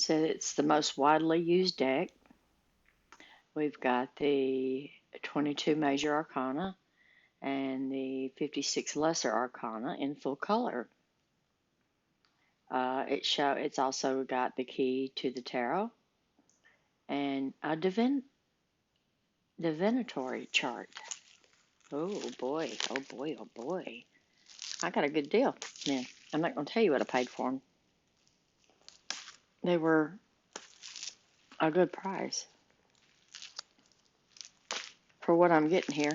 said it's the most widely used deck. We've got the 22 major arcana and the 56 lesser arcana in full color. It's also got the key to the tarot and a divinatory chart. Oh boy, oh boy, oh boy. I got a good deal, man. I'm not going to tell you what I paid for them. They were a good price for what I'm getting here.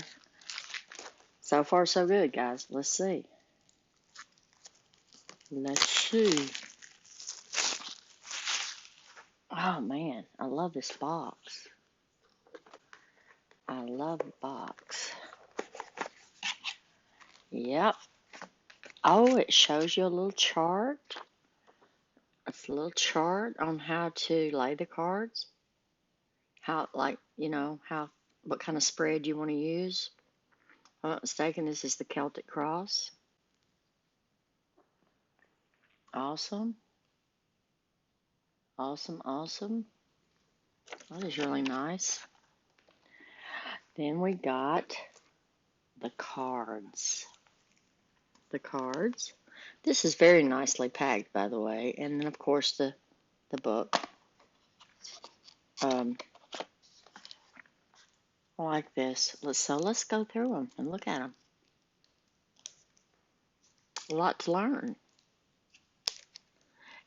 So far, so good, guys. Let's see. Let's see. Oh, man. I love this box. I love the box. Yep. Oh, it shows you a little chart. It's a little chart on how to lay the cards. How, like, what kind of spread you want to use. If I'm not mistaken, this is the Celtic Cross. Awesome. Awesome, awesome. That is really nice. Then we got the cards. The cards. This is very nicely packed, by the way. And then, of course, the book. I like this. Let's go through them and look at them. A lot to learn.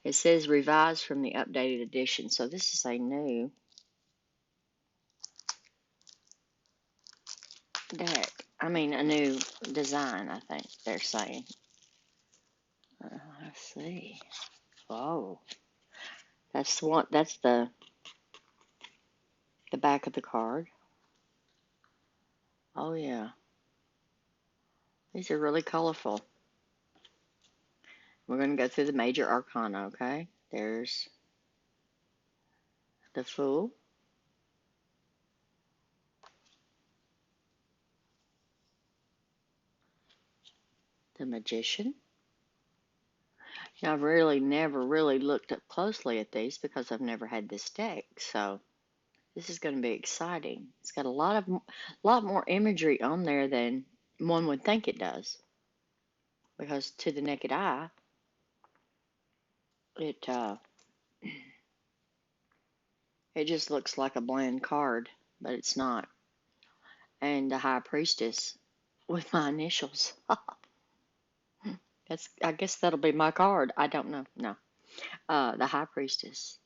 It says revised from the updated edition. So this is a new deck. I mean, a new design, I think they're saying. Let's see. Whoa. That's the back of the card. Oh, yeah. These are really colorful. We're going to go through the major arcana, okay? There's the Fool. The Magician. Now, I've really never really looked up closely at these because I've never had this deck, so this is going to be exciting. It's got a lot more imagery on there than one would think it does, because to the naked eye, it just looks like a bland card, but it's not. And the High Priestess with my initials. I guess that'll be my card. I don't know. No. The High Priestess.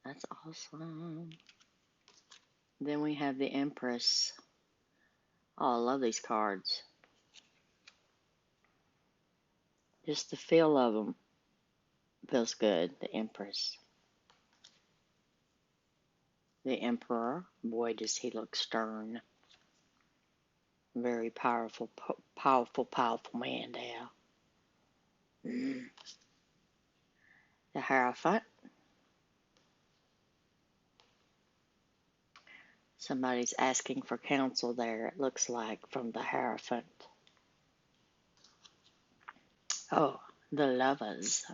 That's awesome. Then we have the Empress. Oh, I love these cards. Just the feel of them feels good. The Empress. The Emperor. Boy, does he look stern. Very powerful, powerful man there. The Hierophant. Somebody's asking for counsel there, it looks like, from the Hierophant. Oh, the Lovers.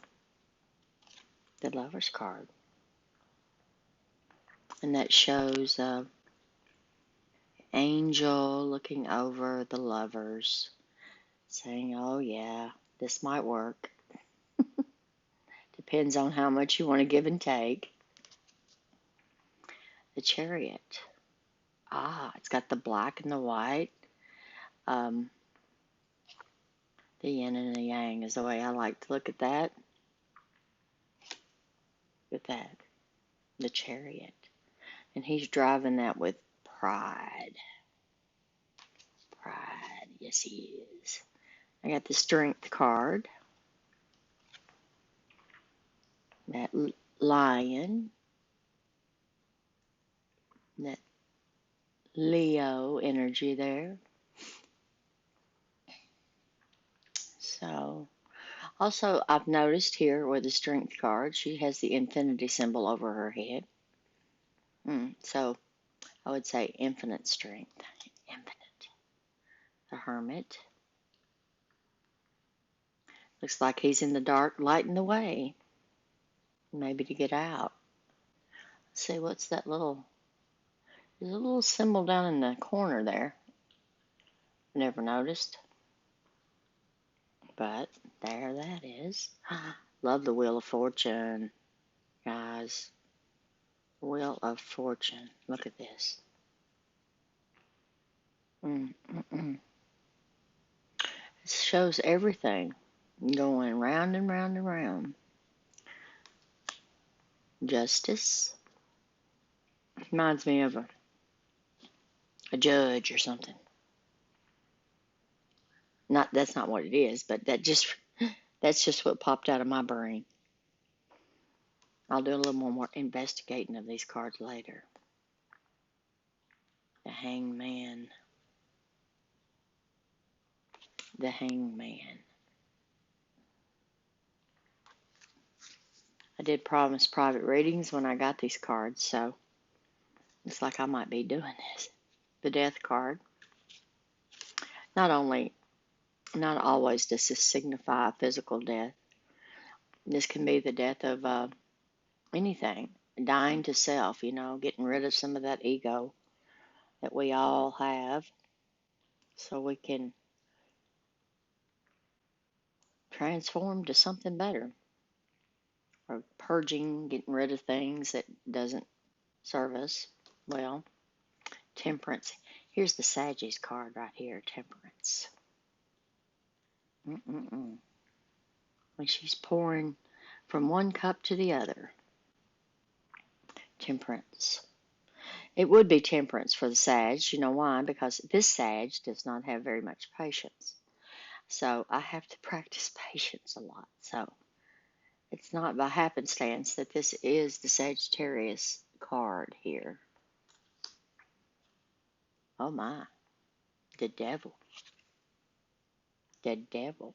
The Lovers card. And that shows angel looking over the lovers, saying, oh yeah, this might work. Depends on how much you want to give and take. The Chariot. It's got the black and the white. The yin and the yang is the way I like to look at that. Look at that. The Chariot. And he's driving that with pride. Pride. Yes, he is. I got the Strength card. That Lion. That Leo energy there. So, also I've noticed here with the Strength card, she has the infinity symbol over her head. So, I would say infinite strength. Infinite. The Hermit. Looks like he's in the dark lighting the way. Maybe to get out. See, what's that little, there's a little symbol down in the corner there. Never noticed, but there that is. Love the Wheel of Fortune, guys. Wheel of Fortune. Look at this. It shows everything going round and round and round. Justice. Reminds me of a judge or something. That's not what it is, but that's just what popped out of my brain. I'll do a little more investigating of these cards later. The Hangman. The Hangman. I did promise private readings when I got these cards, so it's like I might be doing this. The Death card. Not always does this signify a physical death. This can be the death of anything. Dying to self, getting rid of some of that ego that we all have so we can transform to something better. Or purging, getting rid of things that doesn't serve us well. Temperance. Here's the Sagittarius card right here, Temperance. When she's pouring from one cup to the other. Temperance. It would be temperance for the Sag. You know why? Because this Sag does not have very much patience. So I have to practice patience a lot. So it's not by happenstance that this is the Sagittarius card here. Oh my. The devil. The devil.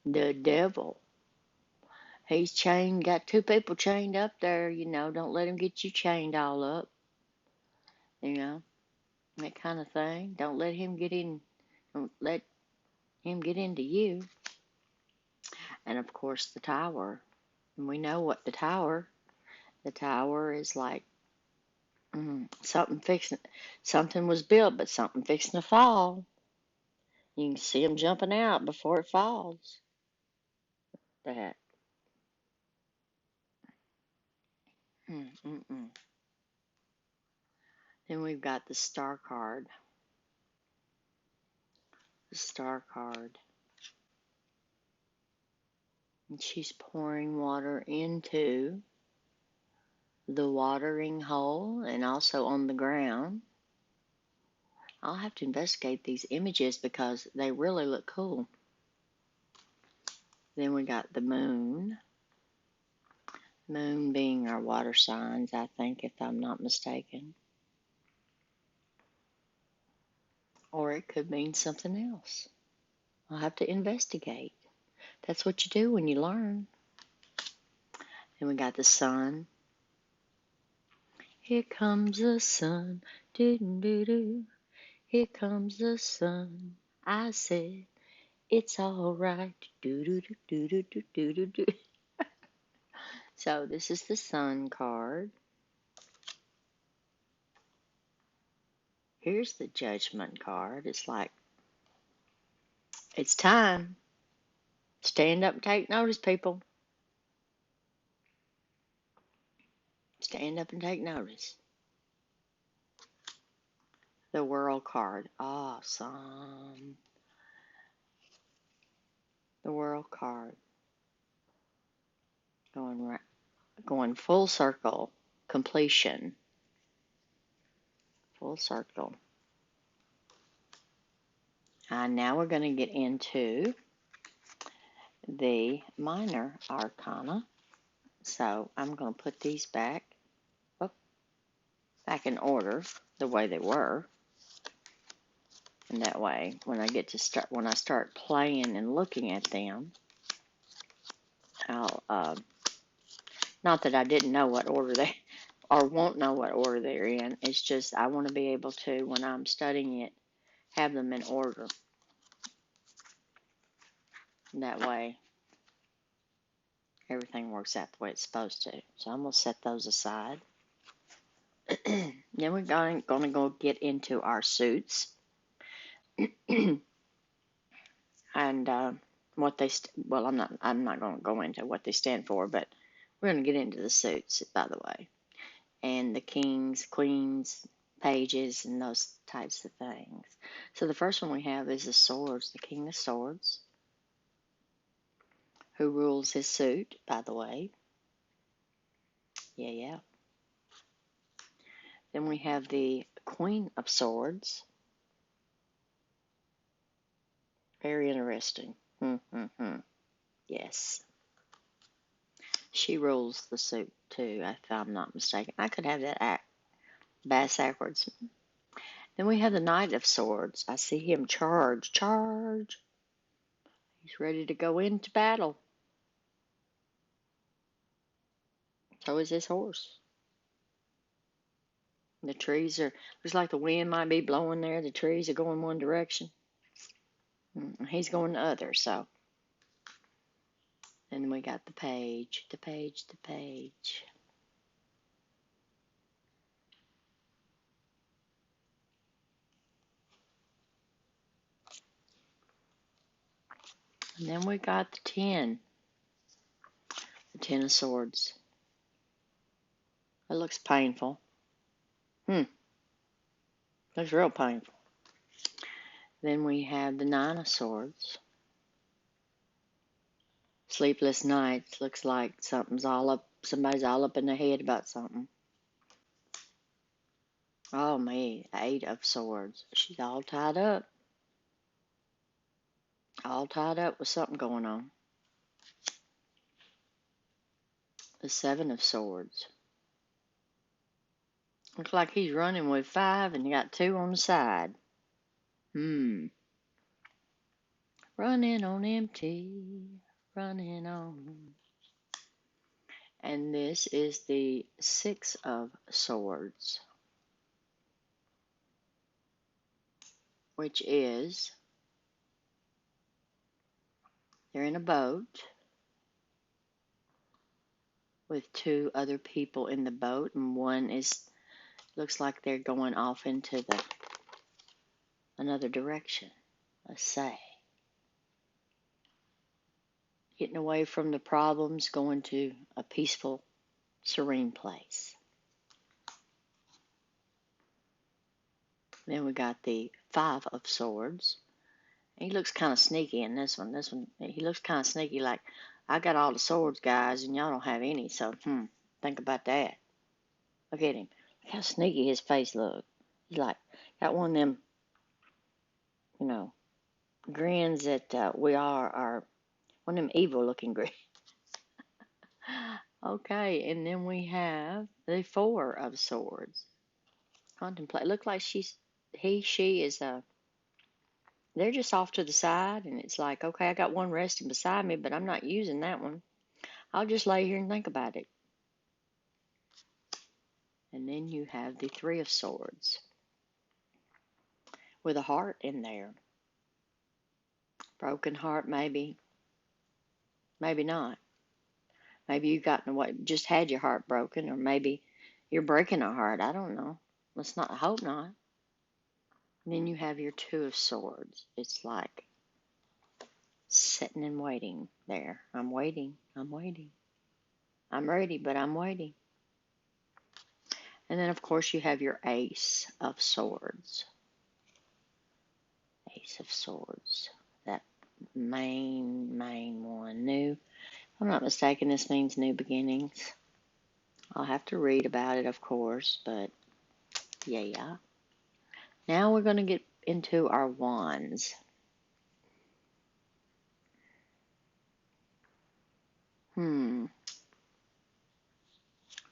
The devil. He's chained, got two people chained up there, don't let him get you chained all up. That kind of thing. Don't let him get into you. And of course the Tower. And we know what the Tower is like. Something was built, but something fixing to fall. You can see them jumping out before it falls. That. Then we've got the Star card. The Star card. And she's pouring water into the watering hole and also on the ground. I'll have to investigate these images because they really look cool. Then we got the Moon. Moon being our water signs, I think, if I'm not mistaken. Or it could mean something else. I'll have to investigate. That's what you do when you learn. Then we got the Sun. Here comes the sun. Doo-doo-doo. Here comes the sun. I said, it's all right. Do-do-do-do-do-do-do-do. So this is the Sun card. Here's the Judgment card. It's like, it's time. Stand up and take notice, people. Stand up and take notice. The World card. Awesome. The World card. Going full circle. Completion. Full circle. Now we're going to get into the minor arcana. So I'm going to put these back in order the way they were. And that way, when I start playing and looking at them, I'll, not that I didn't know what order they, or won't know what order they're in. It's just I want to be able to, when I'm studying it, have them in order. That way, everything works out the way it's supposed to. So I'm going to set those aside. Then we're going to go get into our suits and what they. Well, I'm not going to go into what they stand for, but we're going to get into the suits, by the way, and the kings, queens, pages, and those types of things. So the first one we have is the swords, the king of swords, who rules his suit, by the way. Yeah. Then we have the queen of swords. Very interesting. Yes. She rules the suit too, if I'm not mistaken. I could have that backwards. Then we have the knight of swords. I see him charge. He's ready to go into battle. So is his horse. The trees looks like the wind might be blowing there. The trees are going one direction. He's going the other, so. And then we got the page. And then we got the 10. The 10 of swords. It looks painful. Looks real painful. Then we have the 9 of swords. Sleepless nights. Looks like somebody's all up in their head about something. Oh me, 8 of swords. She's all tied up. All tied up with something going on. The 7 of swords. Looks like he's running with 5 and you got 2 on the side. Running on empty. Running on. And this is the 6 of swords. Which is, they're in a boat with 2 other people in the boat, and one looks like they're going off into another direction, let's say. Getting away from the problems, going to a peaceful, serene place. Then we got the 5 of swords. He looks kind of sneaky in this one. He looks kind of sneaky, like, I got all the swords, guys, and y'all don't have any, so, think about that. Look at him. Look how sneaky his face looks. He's like, got one of them, grins that we are one of them evil-looking grins. Okay, and then we have the 4 of swords. Contemplate. Look like she is, they're just off to the side, and it's like, okay, I got one resting beside me, but I'm not using that one. I'll just lay here and think about it. And then you have the 3 of swords with a heart in there. Broken heart, maybe. Maybe not. Maybe you just had your heart broken, or maybe you're breaking a heart. I don't know. I hope not. And then you have your 2 of swords. It's like sitting and waiting there. I'm waiting. I'm ready, but I'm waiting. And then, of course, you have your Ace of Swords. Ace of Swords. That main one. New. If I'm not mistaken, this means new beginnings. I'll have to read about it, of course, but yeah. Now we're going to get into our wands.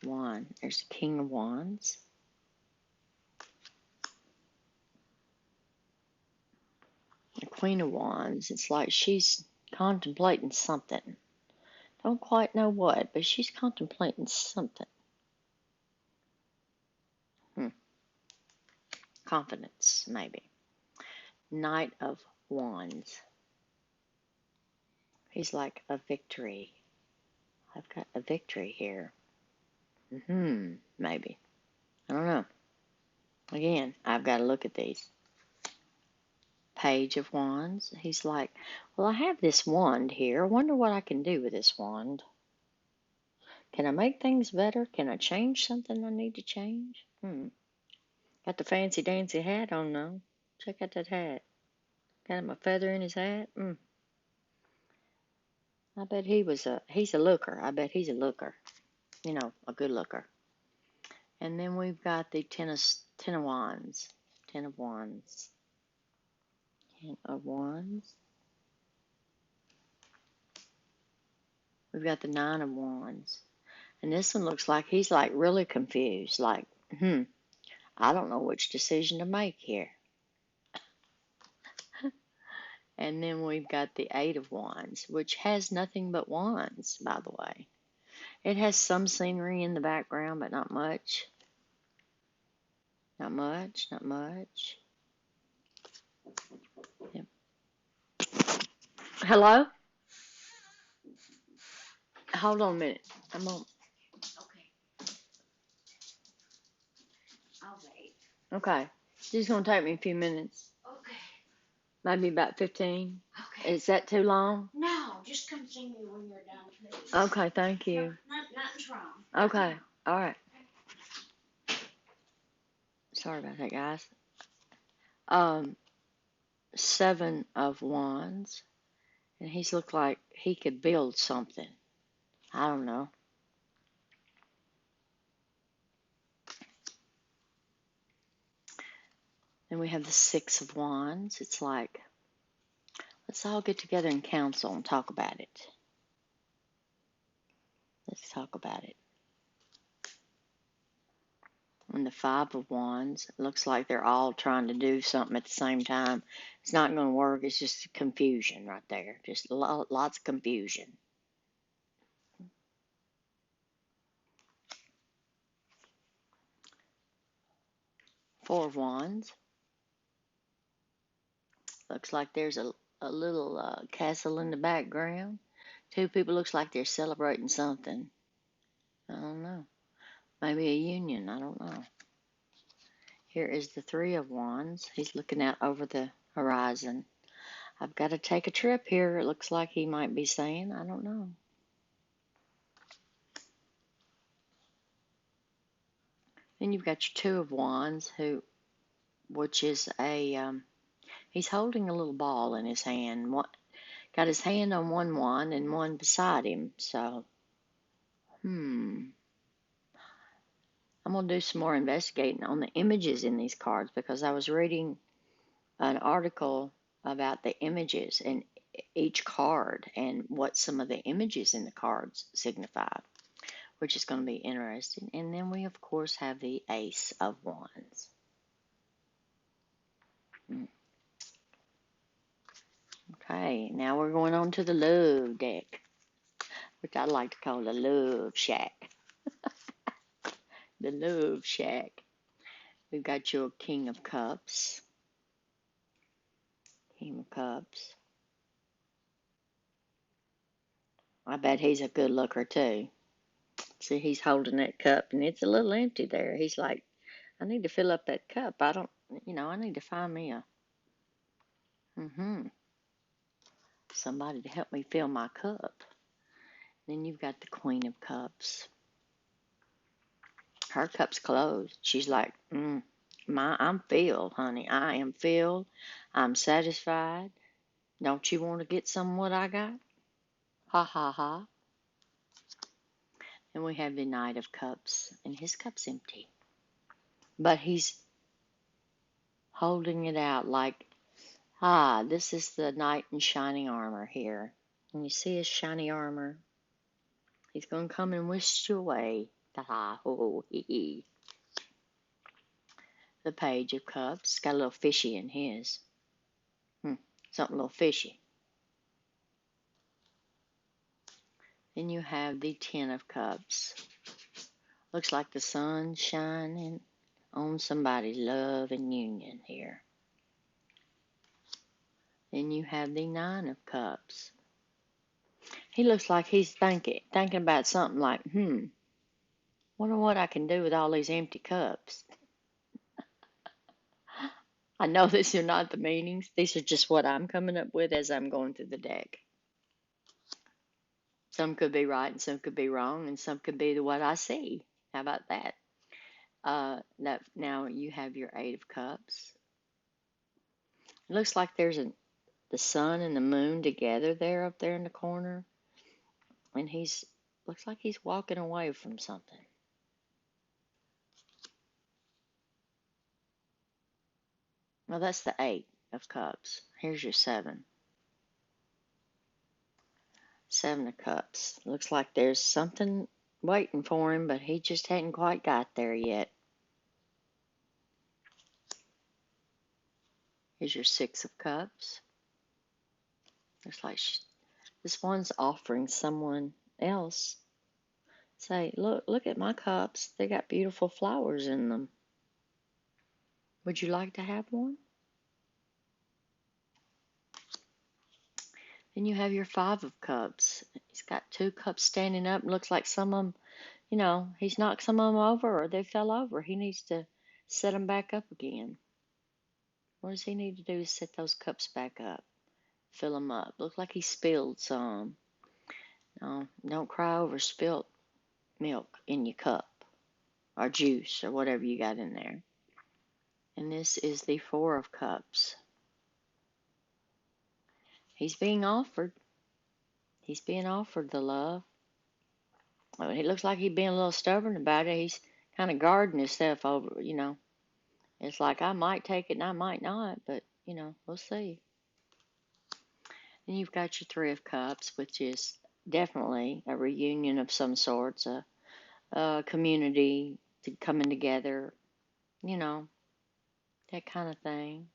Wand. There's the King of Wands. The Queen of Wands. It's like she's contemplating something. Don't quite know what, but she's contemplating something. Confidence, maybe. Knight of Wands. He's like a victory. I've got a victory here. Maybe. don't know. Again, I've got to look at these. Page of Wands. He's like, well, I have this wand here. I wonder what I can do with this wand. Can I make things better? Can I change something I need to change? Got the fancy dancy hat on now. Check out that hat. Got him a feather in his hat. I bet he's a looker. I bet he's a looker. You know, a good looker. And then we've got the Ten of Wands. Ten of Wands. Ten of Wands. We've got the Nine of Wands. And this one looks like he's like really confused. Like, I don't know which decision to make here. And then we've got the Eight of Wands, which has nothing but wands, by the way. It has some scenery in the background, but not much. Not much, not much. Yep. Hello? Hold on a minute. I'm on. Okay. I'll wait. Okay. It's just going to take me a few minutes. Okay. Maybe about 15. Okay. Is that too long? No, just come see me when you're done, please. Okay, thank you. No, nothing's wrong. Okay, all right. Sorry about that, guys. Seven of Wands. And he's looked like he could build something. I don't know. Then we have the Six of Wands. It's like, let's all get together in council and talk about it. Let's talk about it. And the Five of Wands, it looks like they're all trying to do something at the same time. It's not going to work. It's just confusion right there. Just lots of confusion. Four of Wands. Looks like there's a little castle in the background. Two people looks like they're celebrating something. I don't know. Maybe a union. I don't know. Here is the Three of Wands. He's looking out over the horizon. I've got to take a trip here. It looks like he might be saying. I don't know. Then you've got your Two of Wands, which is he's holding a little ball in his hand. Got his hand on one wand and one beside him. So, I'm going to do some more investigating on the images in these cards because I was reading an article about the images in each card and what some of the images in the cards signify, which is going to be interesting. And then we, of course, have the Ace of Wands. Okay, now we're going on to the Love deck, which I like to call the Love Shack. The Love Shack. We've got your King of Cups. King of Cups. I bet he's a good looker too. See, he's holding that cup and it's a little empty there. He's like, I need to fill up that cup. I need to find me somebody to help me fill my cup. Then you've got the Queen of Cups. Her cup's closed. She's like, I'm filled, honey. I am filled. I'm satisfied. Don't you want to get some of what I got? Ha ha ha. And we have the Knight of Cups, and his cup's empty. But he's holding it out like, this is the knight in shining armor here. And you see his shiny armor. He's going to come and whisk you away. Ta-ha, ho, hee, hee. The Page of Cups. Got a little fishy in his. Something a little fishy. Then you have the Ten of Cups. Looks like the sun shining on somebody's love and union here. Then you have the Nine of Cups. He looks like he's thinking about something like, Wonder what I can do with all these empty cups. I know these are not the meanings. These are just what I'm coming up with as I'm going through the deck. Some could be right and some could be wrong, and some could be what I see. How about that? Now you have your Eight of Cups. It looks like there's the sun and the moon together there up there in the corner, and looks like he's walking away from something. Well, that's the Eight of Cups. Here's your Seven. Seven of Cups. Looks like there's something waiting for him, but he just hadn't quite got there yet. Here's your Six of Cups. Looks like this one's offering someone else. Say, look at my cups. They got beautiful flowers in them. Would you like to have one? Then you have your Five of Cups. He's got two cups standing up. Looks like some of them, he's knocked some of them over or they fell over. He needs to set them back up again. What does he need to do to set those cups back up? Fill them up. Look like he spilled some. No, don't cry over spilt milk in your cup or juice or whatever you got in there. And this is the Four of Cups. He's being offered. He's being offered the love. Well, it looks like he's being a little stubborn about it. He's kind of guarding himself over. It's like I might take it and I might not, but, we'll see. Then you've got your Three of Cups, which is definitely a reunion of some sorts, a community coming together, that kind of thing.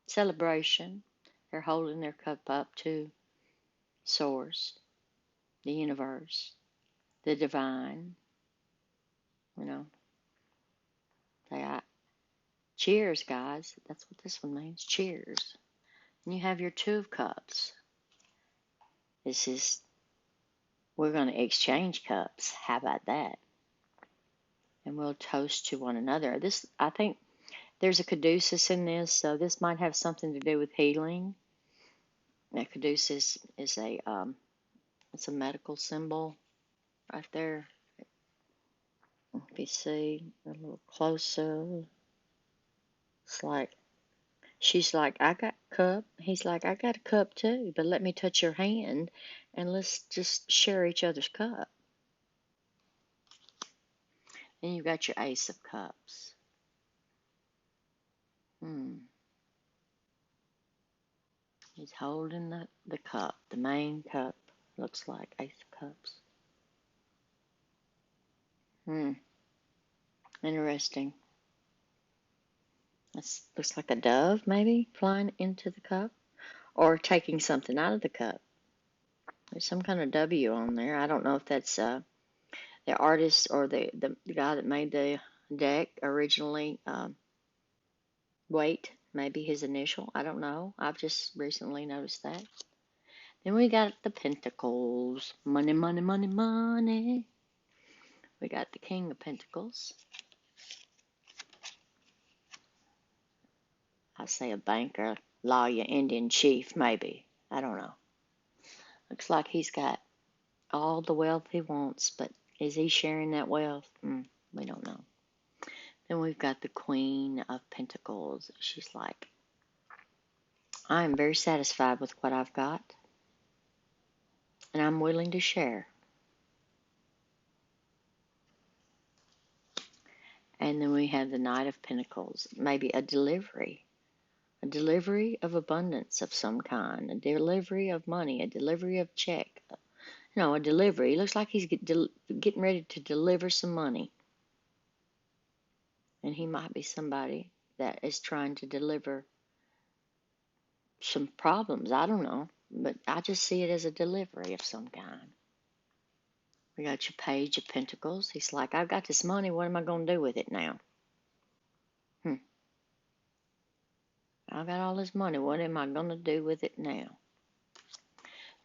Celebration. They're holding their cup up to Source, the universe, the divine. They cheers, guys. That's what this one means. Cheers. And you have your Two of Cups. We're going to exchange cups. How about that? And we'll toast to one another. I think there's a caduceus in this, so this might have something to do with healing. That caduceus is it's a medical symbol right there. If you see a little closer, it's like she's like, I got a cup. He's like, I got a cup too, but let me touch your hand and let's just share each other's cup. And you've got your Ace of Cups. He's holding the cup, the main cup. Looks like Ace of Cups. Interesting. This looks like a dove, maybe, flying into the cup. Or taking something out of the cup. There's some kind of W on there. I don't know if that's the artist or the guy that made the deck originally. Waite, maybe his initial. I don't know. I've just recently noticed that. Then we got the Pentacles. Money, money, money, money. We got the King of Pentacles. I say a banker, lawyer, Indian chief, maybe. I don't know. Looks like he's got all the wealth he wants, but is he sharing that wealth? We don't know. Then we've got the Queen of Pentacles. She's like, I am very satisfied with what I've got, and I'm willing to share. And then we have the Knight of Pentacles, maybe a delivery of abundance of some kind, a delivery of money, a delivery of check, a delivery. It looks like he's getting ready to deliver some money. And he might be somebody that is trying to deliver some problems. I don't know, but I just see it as a delivery of some kind. We got your Page of Pentacles. He's like, I've got this money. What am I going to do with it now? I've got all this money. What am I going to do with it now?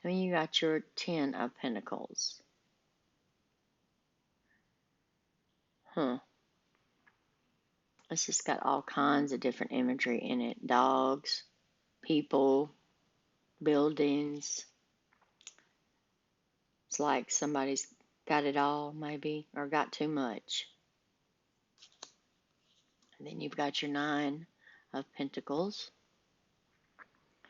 Then you got your Ten of Pentacles. Huh. It's just got all kinds of different imagery in it. Dogs, people, buildings. It's like somebody's got it all, maybe, or got too much. And then you've got your Nine of Pentacles.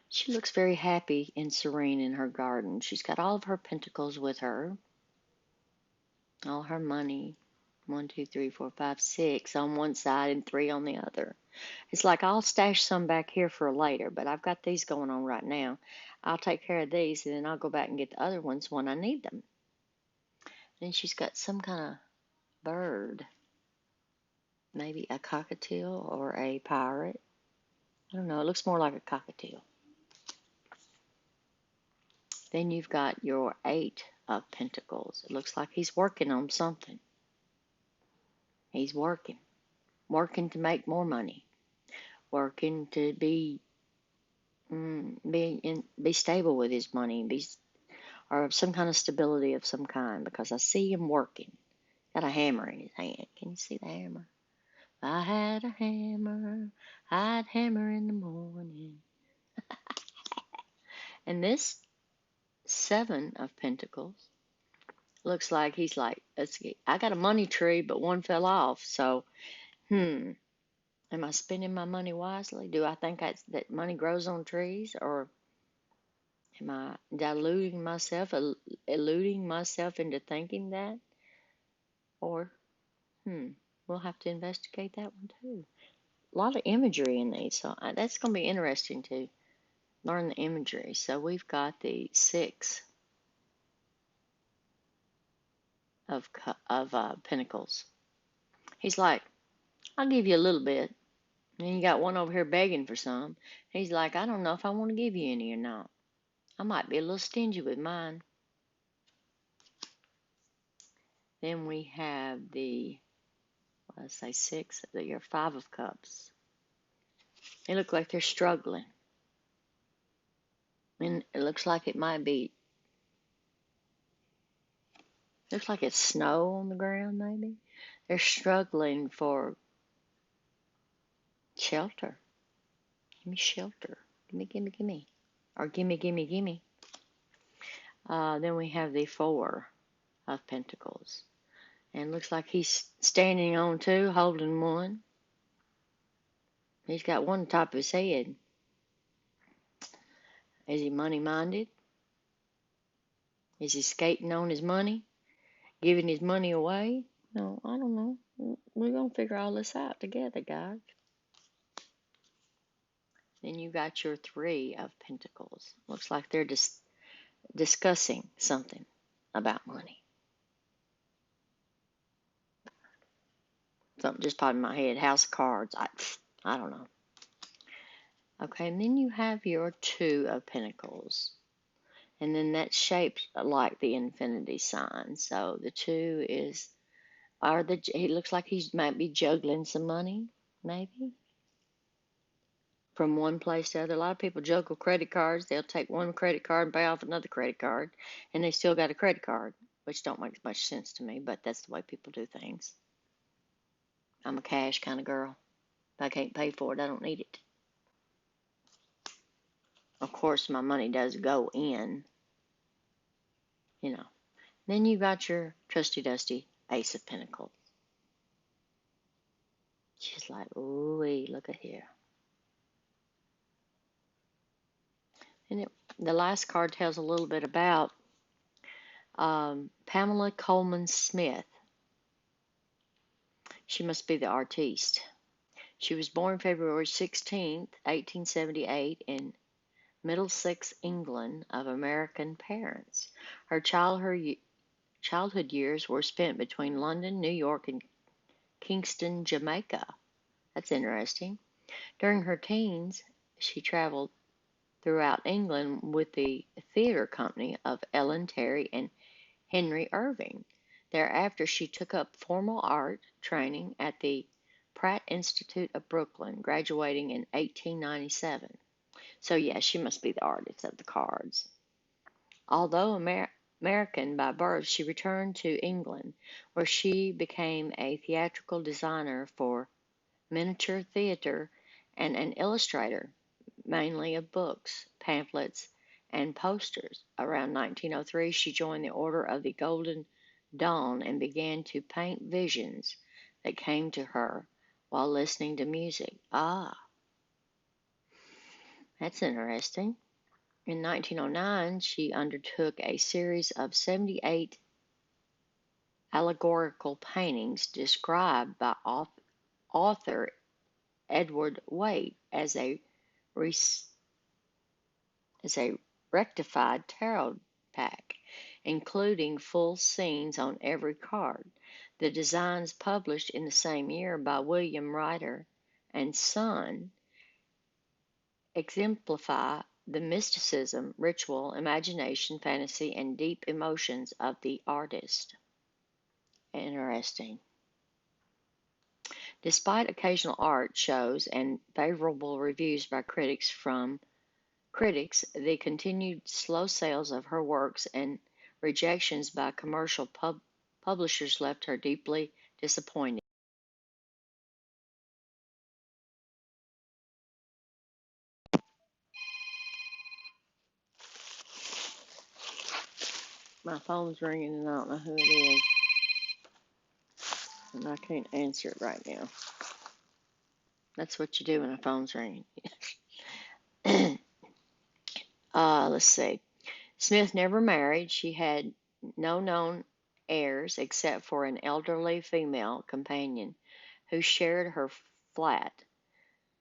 She looks very happy and serene in her garden. She's got all of her pentacles with her, all her money. 1, 2, 3, 4, 5, 6 on one side and 3 on the other. It's like I'll stash some back here for later, but I've got these going on right now. I'll take care of these, and then I'll go back and get the other ones when I need them. Then she's got some kind of bird, maybe a cockatiel or a pirate. I don't know. It looks more like a cockatiel. Then you've got your 8 of Pentacles. It looks like he's working on something. He's working to make more money, working to be stable with his money, or some kind of stability of some kind, because I see him working. Got a hammer in his hand. Can you see the hammer? If I had a hammer, I'd hammer in the morning. And this 7 of Pentacles looks like he's like, I got a money tree, but one fell off. So, am I spending my money wisely? Do I think that money grows on trees, or am I eluding myself into thinking that? Or, we'll have to investigate that one too. A lot of imagery in these, so that's going to be interesting to learn the imagery. So we've got the 6 of Pentacles. He's like, I'll give you a little bit. And you got one over here begging for some. He's like, I don't know if I want to give you any or not. I might be a little stingy with mine. Then we have the, let's say 6, your 5 of Cups. They look like they're struggling. And it looks like looks like it's snow on the ground, maybe. They're struggling for shelter. Give me shelter. Gimme. Or gimme. Then we have the 4 of Pentacles. And looks like he's standing on 2, holding 1. He's got one on top of his head. Is he money-minded? Is he skating on his money? Giving his money away? No, I don't know. We're going to figure all this out together, guys. Then you got your 3 of Pentacles. Looks like they're just discussing something about money. Something just popped in my head. House of Cards. I don't know. Okay, and then you have your 2 of Pentacles. And then that's shaped like the infinity sign. So the 2 is, he looks like he might be juggling some money, maybe, from one place to other. A lot of people juggle credit cards. They'll take one credit card and pay off another credit card, and they still got a credit card, which don't make much sense to me, but that's the way people do things. I'm a cash kind of girl. If I can't pay for it, I don't need it. Of course, my money does go in, Then you got your trusty dusty Ace of Pentacles. She's like, ooh, look at here. And the last card tells a little bit about Pamela Coleman Smith. She must be the artiste. She was born February 16th, 1878 in Middlesex, England, of American parents. Her childhood years were spent between London, New York, and Kingston, Jamaica. That's interesting. During her teens, she traveled throughout England with the theater company of Ellen Terry and Henry Irving. Thereafter, she took up formal art training at the Pratt Institute of Brooklyn, graduating in 1897. So, yeah, she must be the artist of the cards. Although American by birth, she returned to England, where she became a theatrical designer for miniature theater and an illustrator, mainly of books, pamphlets, and posters. Around 1903, she joined the Order of the Golden Dawn and began to paint visions that came to her while listening to music. Ah, that's interesting. In 1909, she undertook a series of 78 allegorical paintings described by author Edward Waite as a rectified tarot pack, including full scenes on every card. The designs published in the same year by William Ryder and Son exemplify the mysticism, ritual, imagination, fantasy, and deep emotions of the artist. Interesting. Despite occasional art shows and favorable reviews by critics, the continued slow sales of her works and rejections by commercial publishers left her deeply disappointed. My phone's ringing and I don't know who it is, and I can't answer it right now. That's what you do when a phone's ringing. Let's see. Smith never married. She had no known heirs except for an elderly female companion who shared her flat.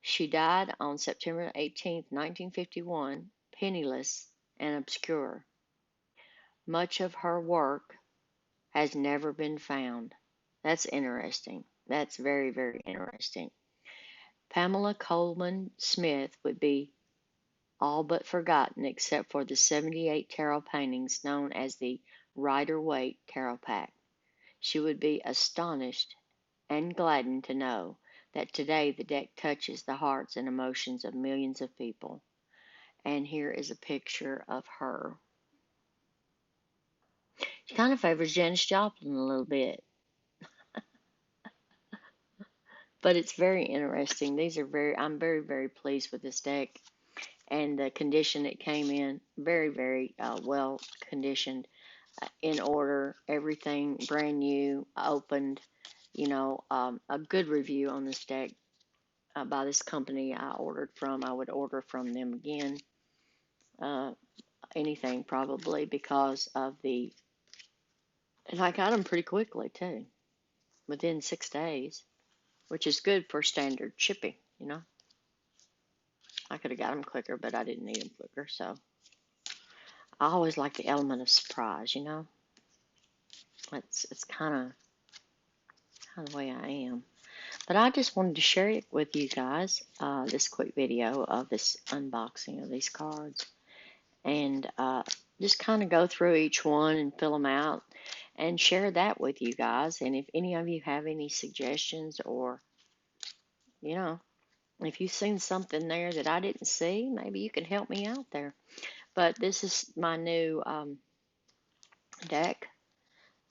She died on September 18, 1951, penniless and obscure. Much of her work has never been found. That's interesting. That's very, very interesting. Pamela Coleman Smith would be all but forgotten except for the 78 tarot paintings known as the Rider-Waite Tarot Pack. She would be astonished and gladdened to know that today the deck touches the hearts and emotions of millions of people. And here is a picture of her. She kind of favors Janis Joplin a little bit, but it's very interesting. I'm very, very pleased with this deck and the condition it came in. Very, very well conditioned, in order, everything brand new, opened. A good review on this deck by this company I ordered from. I would order from them again. Anything probably because of and I got them pretty quickly too, within 6 days, which is good for standard shipping. I could have got them quicker, but I didn't need them quicker, so I always like the element of surprise. It's kind of the way I am. But I just wanted to share it with you guys, this quick video of this unboxing of these cards, and just kind of go through each one and fill them out and share that with you guys. And if any of you have any suggestions, or if you've seen something there that I didn't see, maybe you can help me out there. But this is my new deck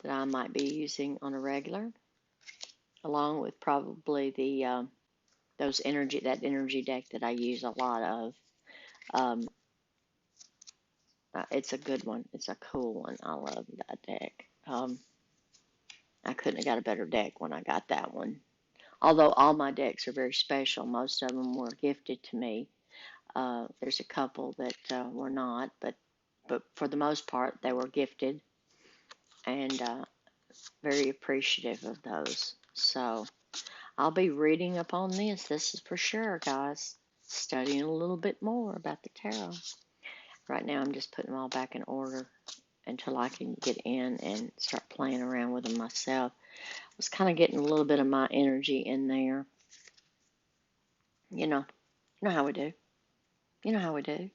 that I might be using on a regular, along with probably the that energy deck that I use a lot of. It's a good one. It's a cool one. I love that deck. I couldn't have got a better deck when I got that one. Although all my decks are very special, most of them were gifted to me. There's a couple that were not, but for the most part, they were gifted, and very appreciative of those. So I'll be reading up on this. This is for sure, guys. Studying a little bit more about the tarot. Right now, I'm just putting them all back in order until I can get in and start playing around with them myself. I was kind of getting a little bit of my energy in there. You know how we do. You know how we do.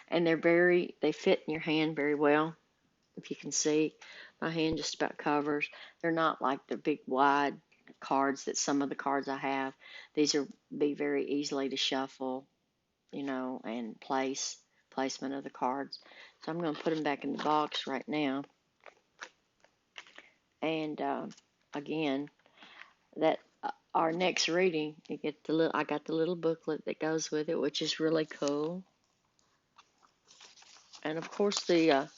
And they fit in your hand very well. If you can see, my hand just about covers. They're not like the big wide cards that some of the cards I have. These are be very easily to shuffle, and placement of the cards. So I'm going to put them back in the box right now. And again, that our next reading, you get the little. I got the little booklet that goes with it, which is really cool. And of course, the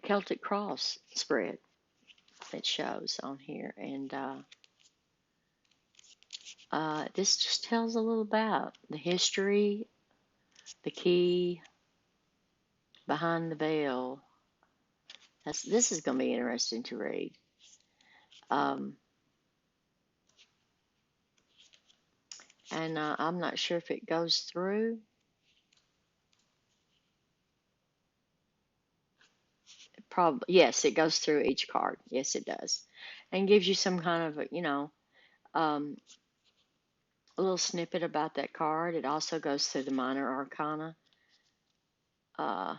Celtic cross spread that shows on here, and this just tells a little about the history, the key behind the veil. This is going to be interesting to read. Um, and I'm not sure if it goes through. Probably yes, it goes through each card. Yes, it does, and gives you some kind of um, a little snippet about that card. It also goes through the minor arcana. Uh,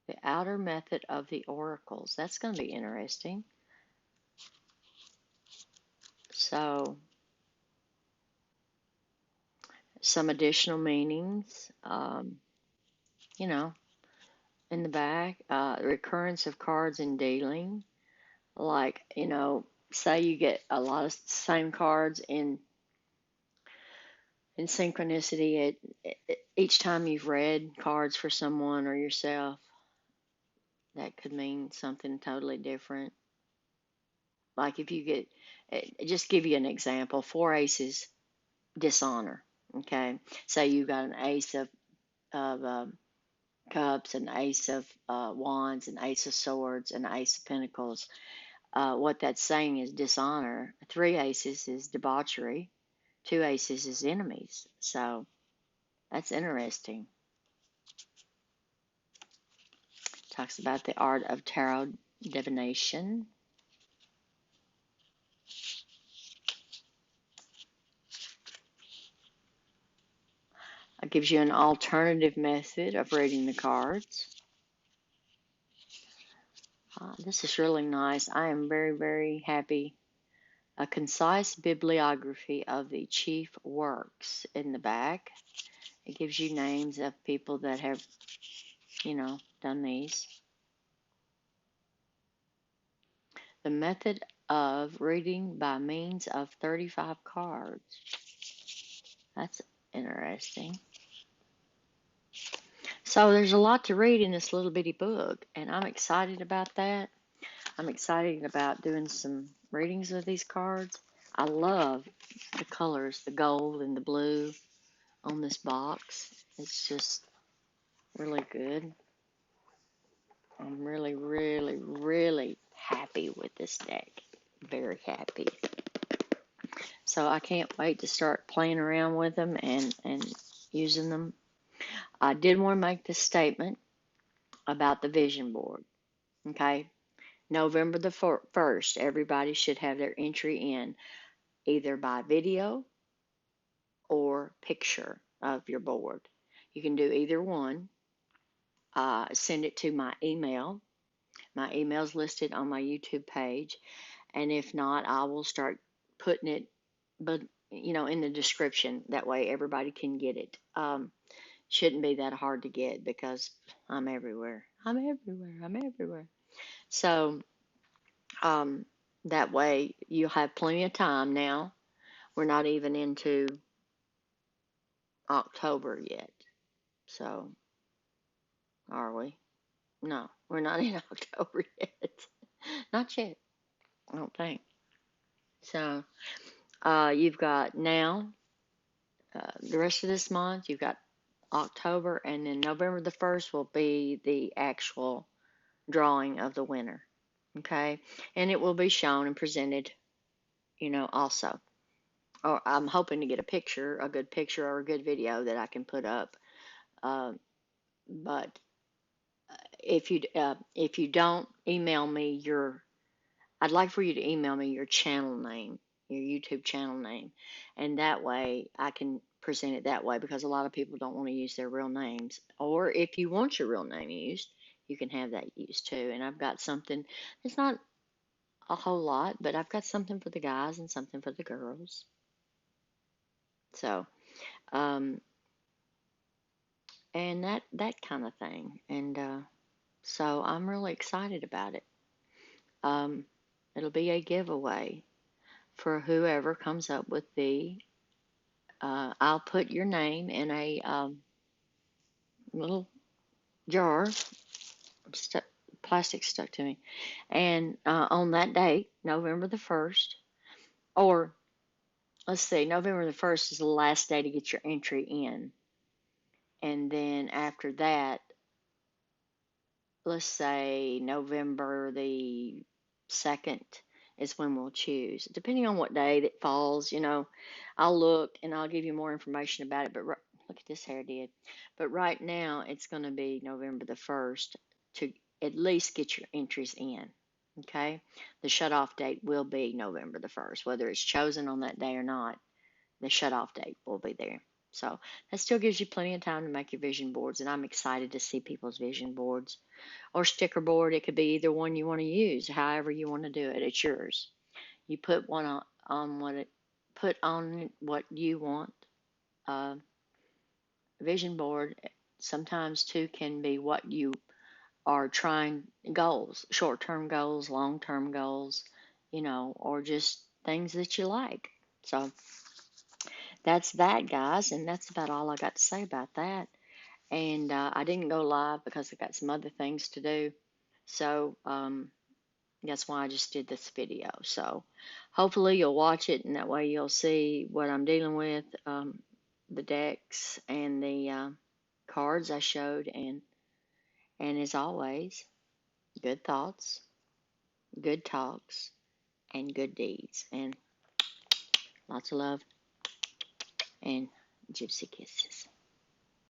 the outer method of the oracles. That's going to be interesting. So, some additional meanings, you know, in the back. Recurrence of cards in dealing. Like, say you get a lot of same cards in synchronicity. Each time you've read cards for someone or yourself, that could mean something totally different. Like if you get, just give you an example, four aces, dishonor. Okay, say you got an ace of cups, an ace of wands, an ace of swords, an ace of pentacles. What that's saying is dishonor. Three aces is debauchery. Two aces is enemies. So that's interesting. Talks about the art of tarot divination. It gives you an alternative method of reading the cards. This is really nice. I am very, very happy. A concise bibliography of the chief works in the back. It gives you names of people that have, done these. The method of reading by means of 35 cards. That's interesting. So there's a lot to read in this little bitty book, and I'm excited about that. I'm excited about doing some readings of these cards. I love the colors, the gold and the blue on this box. It's just really good. I'm really, really, really happy with this deck. Very happy. So I can't wait to start playing around with them and using them. I did want to make this statement about the vision board. Okay. November the 1st, everybody should have their entry in either by video or picture of your board. You can do either one. Send it to my email. My email is listed on my YouTube page. And if not, I will start putting it, but in the description. That way everybody can get it. Shouldn't be that hard to get because I'm everywhere. I'm everywhere. I'm everywhere. So that way you'll have plenty of time now. We're not even into October yet. So, are we? No, we're not in October yet. Not yet, I don't think. So, you've got now, the rest of this month, you've got October, and then November the 1st will be the actual drawing of the winner. Okay? And it will be shown and presented, also. Or I'm hoping to get a good picture or a good video that I can put up. But if you don't email me I'd like for you to email me your channel name, your YouTube channel name, and that way I can present it that way because a lot of people don't want to use their real names. Or if you want your real name used, you can have that used too. And I've got something. It's not a whole lot, but I've got something for the guys and something for the girls. So, and that kind of thing. And So I'm really excited about it. Um, it'll be a giveaway for whoever comes up with I'll put your name in a little jar, stuck, plastic stuck to me. And on that date, November the 1st, or let's see, November the 1st is the last day to get your entry in. And then after that, let's say November the 2nd is when we'll choose. Depending on what day that falls, I'll look and I'll give you more information about it. But look at this hair did. But right now, it's going to be November the 1st to at least get your entries in. Okay? The shut-off date will be November the 1st. Whether it's chosen on that day or not, the shut-off date will be there. So that still gives you plenty of time to make your vision boards, and I'm excited to see people's vision boards or sticker board. It could be either one you want to use, however you want to do it. It's yours. You put one put on what you want. Uh, Vision board sometimes too can be what you are trying goals, short-term goals, long-term goals, or just things that you like. So that's that, guys, and that's about all I got to say about that. And I didn't go live because I got some other things to do. So that's why I just did this video. So hopefully you'll watch it, and that way you'll see what I'm dealing with, the decks and the cards I showed, and as always, good thoughts, good talks, and good deeds, and lots of love and gypsy kisses.